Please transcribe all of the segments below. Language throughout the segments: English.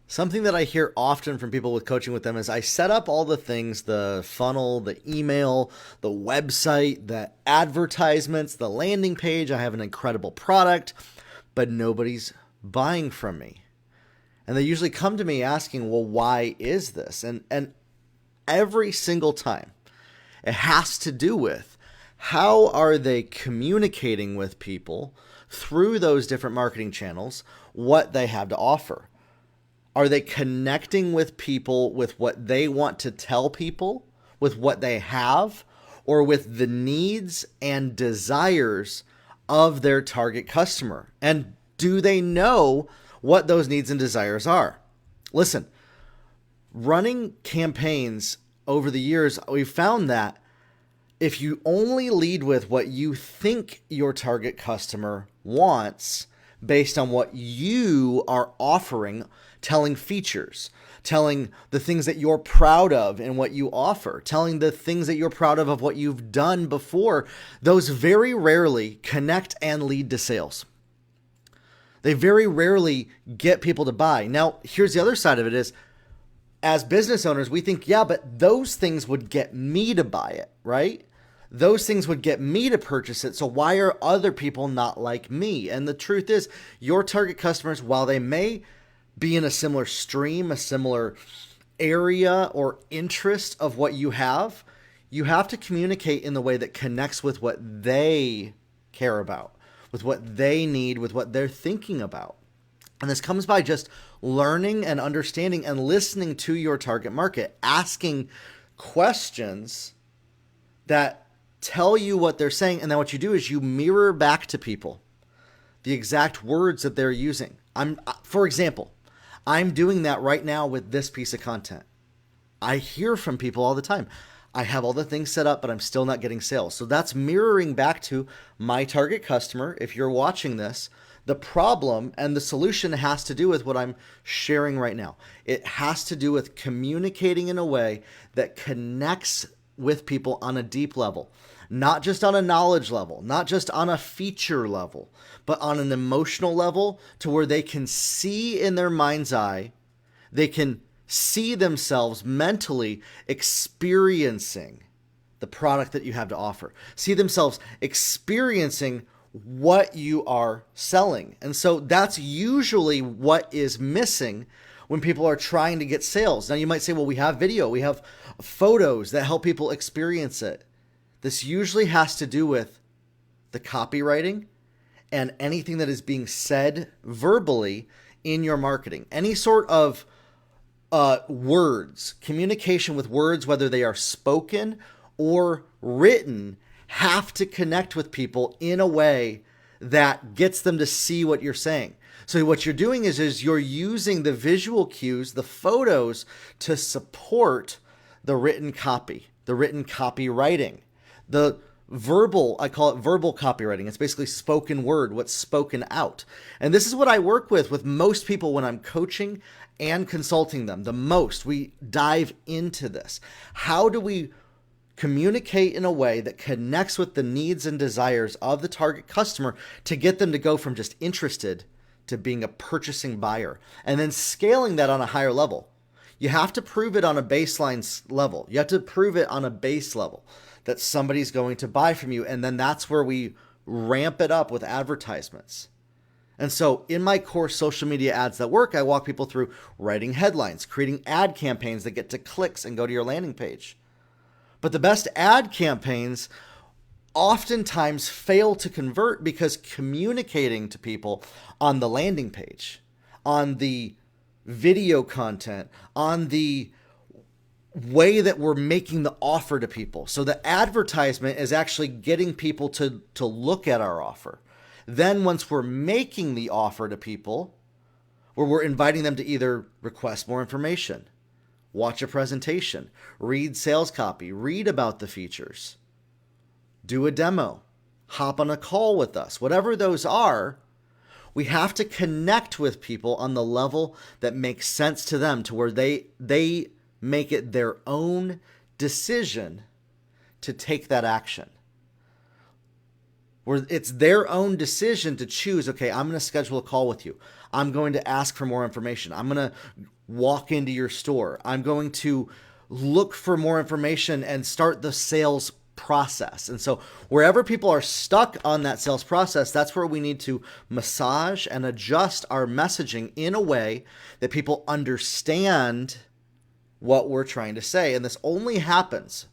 Something that I hear often from people with coaching with them is I set up all the things, the funnel, the email, the website, the advertisements, the landing page. I have an incredible product, but nobody's buying from me. And they usually come to me asking, well, why is this? And every single time it has to do with how are they communicating with people through those different marketing channels, what they have to offer. Are they connecting with people with what they want to tell people, with what they have, or with the needs and desires of their target customer? And do they know what those needs and desires are? Listen, running campaigns over the years, we've found that if you only lead with what you think your target customer wants based on what you are offering, telling features, telling the things that you're proud of and what you offer, telling the things that you're proud of what you've done before, those very rarely connect and lead to sales. They very rarely get people to buy. Now, here's the other side of it is, as business owners, we think, yeah, but those things would get me to buy it, right? Those things would get me to purchase it. So why are other people not like me? And the truth is, your target customers, while they may be in a similar stream, a similar area or interest of what you have to communicate in the way that connects with what they care about, with what they need, with what they're thinking about. And this comes by just learning and understanding and listening to your target market, asking questions that tell you what they're saying. And then what you do is you mirror back to people the exact words that they're using. For example, I'm doing that right now with this piece of content. I hear from people all the time. I have all the things set up, but I'm still not getting sales. So that's mirroring back to my target customer. If you're watching this, the problem and the solution has to do with what I'm sharing right now. It has to do with communicating in a way that connects with people on a deep level, not just on a knowledge level, not just on a feature level, but on an emotional level to where they can see in their mind's eye, they can see themselves mentally experiencing the product that you have to offer, see themselves experiencing what you are selling. And so that's usually what is missing when people are trying to get sales. Now you might say, well, we have video, we have photos that help people experience it. This usually has to do with the copywriting and anything that is being said verbally in your marketing. Any sort of words, communication with words, whether they are spoken or written, have to connect with people in a way that gets them to see what you're saying. So what you're doing is you're using the visual cues, the photos, to support the written copy, the written copywriting, the verbal, I call it verbal copywriting. It's basically spoken word, what's spoken out. And this is what I work with most people when I'm coaching and consulting them. The most, we dive into this. How do we communicate in a way that connects with the needs and desires of the target customer to get them to go from just interested to being a purchasing buyer, and then scaling that on a higher level? You have to prove it on a baseline level. You have to prove it on a base level that somebody's going to buy from you. And then that's where we ramp it up with advertisements. And so in my course, Social Media Ads That Work, I walk people through writing headlines, creating ad campaigns that get to clicks and go to your landing page. But the best ad campaigns oftentimes fail to convert because communicating to people on the landing page, on the video content, on the way that we're making the offer to people. So the advertisement is actually getting people to look at our offer. Then once we're making the offer to people, where we're inviting them to either request more information, watch a presentation, read sales copy, read about the features, do a demo, hop on a call with us, whatever those are, we have to connect with people on the level that makes sense to them, to where they make it their own decision to take that action. Where it's their own decision to choose, okay, I'm going to schedule a call with you. I'm going to ask for more information. I'm going to walk into your store. I'm going to look for more information and start the sales process. And so wherever people are stuck on that sales process, that's where we need to massage and adjust our messaging in a way that people understand what we're trying to say. And this only happens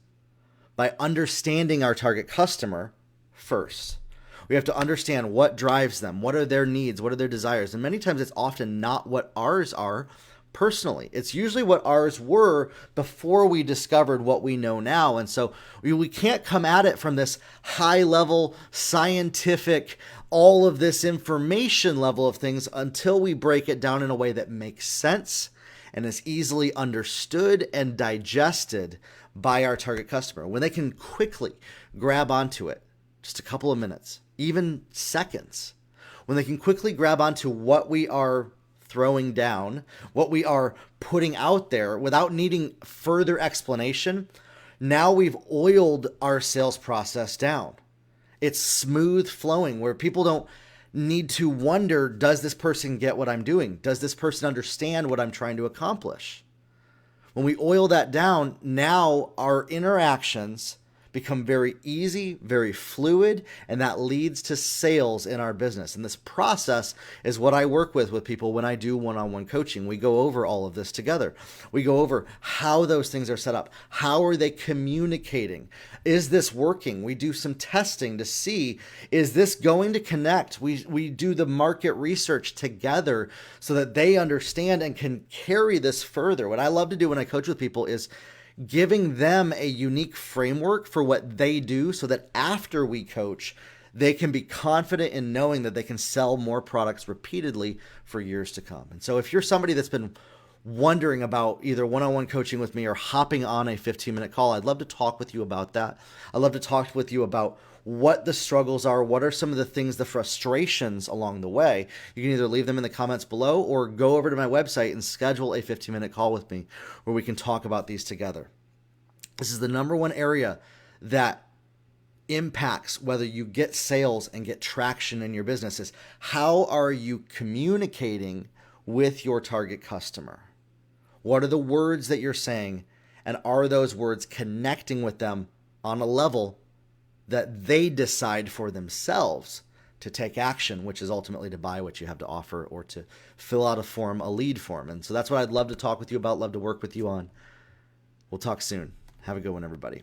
by understanding our target customer first. We have to understand what drives them, what are their needs, what are their desires. And many times it's often not what ours are personally. It's usually what ours were before we discovered what we know now. And so we can't come at it from this high level, scientific, all of this information level of things until we break it down in a way that makes sense and is easily understood and digested by our target customer. When they can quickly grab onto it, just a couple of minutes, even seconds, when they can quickly grab onto what we are throwing down, what we are putting out there without needing further explanation, now we've oiled our sales process down. It's smooth flowing where people don't need to wonder, does this person get what I'm doing? Does this person understand what I'm trying to accomplish? When we oil that down, now our interactions become very easy, very fluid, and that leads to sales in our business. And this process is what I work with people when I do one-on-one coaching. We go over all of this together. We go over how those things are set up. How are they communicating? Is this working? We do some testing to see, is this going to connect? We do the market research together so that they understand and can carry this further. What I love to do when I coach with people is giving them a unique framework for what they do so that after we coach, they can be confident in knowing that they can sell more products repeatedly for years to come. And so if you're somebody that's been wondering about either one-on-one coaching with me or hopping on a 15-minute call, I'd love to talk with you about that. I'd love to talk with you about what the struggles are, what are some of the things, the frustrations along the way. You can either leave them in the comments below or go over to my website and schedule a 15-minute call with me where we can talk about these together. This is the number one area that impacts whether you get sales and get traction in your business is how are you communicating with your target customer? What are the words that you're saying? And are those words connecting with them on a level that they decide for themselves to take action, which is ultimately to buy what you have to offer or to fill out a form, a lead form. And so that's what I'd love to talk with you about, love to work with you on. We'll talk soon. Have a good one, everybody.